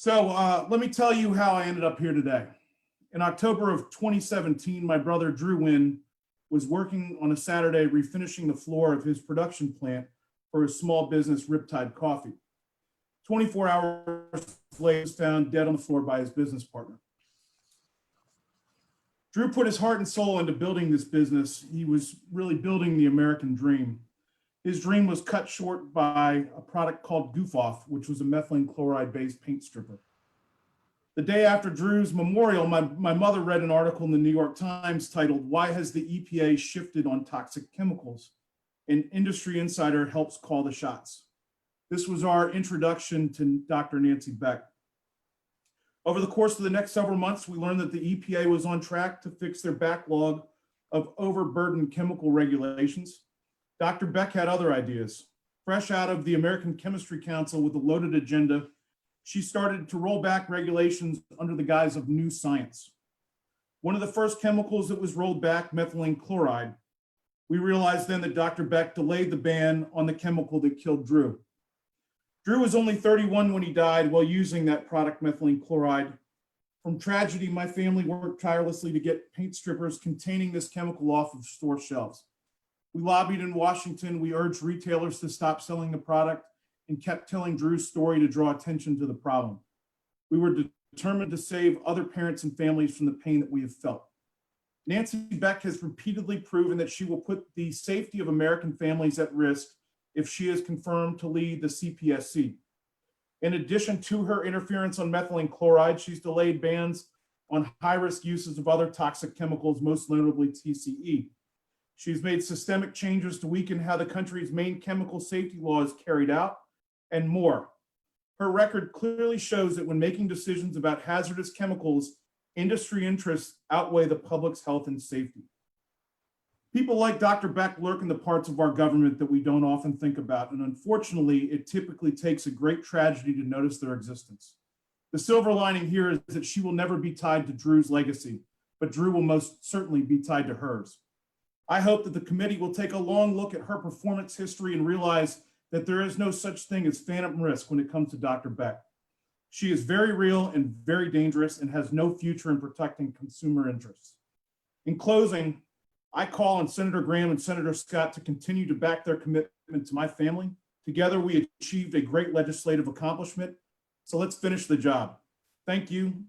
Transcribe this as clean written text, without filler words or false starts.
Let me tell you how I ended up here today. In October of 2017, my brother Drew Wynn was working on a Saturday refinishing the floor of his production plant for his small business Riptide Coffee. 24 hours later, he was found dead on the floor by his business partner. Drew put his heart and soul into building this business. He was really building the American dream. His dream was cut short by a product called Goof Off, which was a methylene chloride-based paint stripper. The day after Drew's memorial, my mother read an article in the New York Times titled, "Why Has the EPA Shifted on Toxic Chemicals?" An industry insider helps call the shots. This was our introduction to Dr. Nancy Beck. Over the course of the next several months, we learned that the EPA was on track to fix their backlog of overburdened chemical regulations. Dr. Beck had other ideas. Fresh out of the American Chemistry Council with a loaded agenda, she started to roll back regulations under the guise of new science. One of the first chemicals that was rolled back, methylene chloride. We realized then that Dr. Beck delayed the ban on the chemical that killed Drew. Drew was only 31 when he died while using that product, methylene chloride. From tragedy, my family worked tirelessly to get paint strippers containing this chemical off of store shelves. We lobbied in Washington. We urged retailers to stop selling the product and kept telling Drew's story to draw attention to the problem. We were determined to save other parents and families from the pain that we have felt. Nancy Beck has repeatedly proven that she will put the safety of American families at risk if she is confirmed to lead the CPSC. In addition to her interference on methylene chloride, she's delayed bans on high-risk uses of other toxic chemicals, most notably TCE. She's made systemic changes to weaken how the country's main chemical safety law is carried out, and more. Her record clearly shows that when making decisions about hazardous chemicals, industry interests outweigh the public's health and safety. People like Dr. Beck lurk in the parts of our government that we don't often think about, and unfortunately, it typically takes a great tragedy to notice their existence. The silver lining here is that she will never be tied to Drew's legacy, but Drew will most certainly be tied to hers. I hope that the committee will take a long look at her performance history and realize that there is no such thing as phantom risk when it comes to Dr. Beck. She is very real and very dangerous and has no future in protecting consumer interests. In closing, I call on Senator Graham and Senator Scott to continue to back their commitment to my family. Together, we achieved a great legislative accomplishment. So let's finish the job. Thank you.